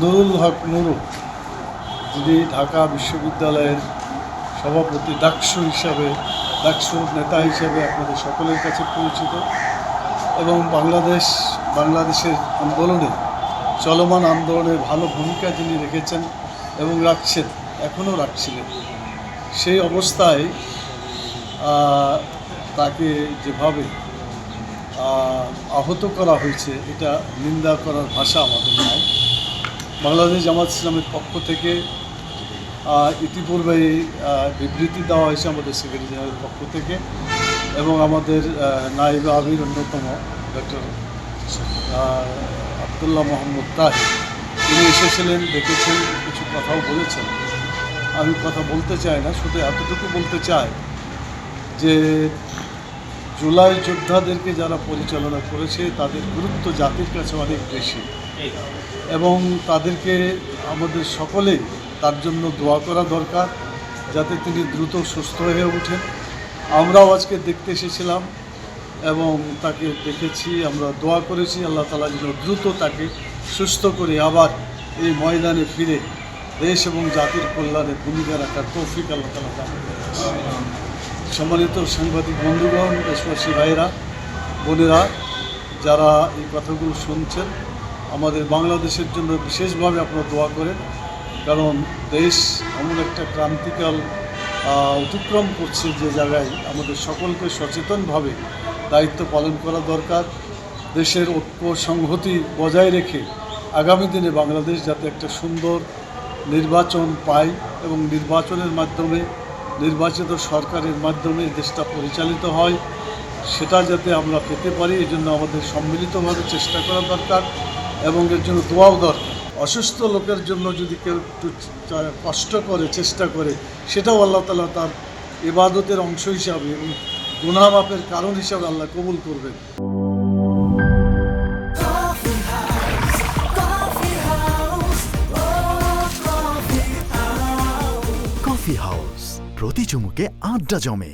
নুরুল হক নুরু, যিনি ঢাকা বিশ্ববিদ্যালয়ের সভাপতি, ডাকসুর নেতা হিসাবে আপনাদের সকলের কাছে পরিচিত, এবং বাংলাদেশের আন্দোলনে, চলমান আন্দোলনে ভালো ভূমিকা যিনি রেখেছেন এবং রাখছেন, এখনও রাখছিলেন। সেই অবস্থায় তাকে যেভাবে আহত করা হয়েছে, এটা নিন্দা করার ভাষা আমাদের নাই। বাংলাদেশ জামাত ইসলামের পক্ষ থেকে ইতিপূর্বে বিবৃতি দেওয়া হয়েছে আমাদের সেক্রেটারি জেনারেলের পক্ষ থেকে, এবং আমাদের নায়েবে আমির অন্যতম ডক্টর আবদুল্লাহ মোহাম্মদ তাহির, তিনি এসেছিলেন, দেখেছেন, কিছু কথাও বলেছেন। আমি কথা বলতে চাই না, শুধু এতটুকু বলতে চাই যে জুলাই যোদ্ধাদেরকে যারা পরিচালনা করেছে তাদের গুরুত্ব জাতির কাছে অনেক বেশি, এবং তাদেরকে আমাদের সকলেই তার জন্য দোয়া করা দরকার, যাতে তিনি দ্রুত সুস্থ হয়ে ওঠেন। আমরাও আজকে দেখতে এসেছিলাম এবং তাকে দেখেছি, আমরা দোয়া করেছি আল্লাহ তাআলা যেন দ্রুত তাকে সুস্থ করে আবার এই ময়দানে ফিরে দেশ এবং জাতির কল্যাণে ভূমিকা রাখার তৌফিক আল্লাহ তাআলা দান করেন। সম্মানিত সাংবাদিক বন্ধুগণ, দেশবাসী ভাইরা, বোনেরা, যারা এই কথাগুলো শুনছেন, আমাদের বাংলাদেশের জন্য বিশেষভাবে আপনারা দোয়া করেন, কারণ দেশ এমন একটা ক্রান্তিকাল অতিক্রম করছে যে জায়গায় আমাদের সকলকে সচেতনভাবে দায়িত্ব পালন করা দরকার। দেশের ঐক্য সংহতি বজায় রেখে আগামী দিনে বাংলাদেশ যাতে একটা সুন্দর নির্বাচন পায় এবং নির্বাচনের মাধ্যমে, নির্বাচিত সরকারের মাধ্যমে দেশটা পরিচালিত হয়, সেটা যাতে আমরা পেতে পারি, এই জন্য আমাদের সম্মিলিতভাবে চেষ্টা করা দরকার এবং এর জন্য দোয়াও দরকার। অসুস্থ লোকের জন্য যদি কেউ একটু কষ্ট করে, চেষ্টা করে, সেটাও আল্লাহ তাআলা তার ইবাদতের অংশ হিসাবে এবং গুনাহ মাফের কারণ হিসাবে আল্লাহ কবুল করবেন। কফি হাউস, প্রতি চুমুকে আড্ডা জমে।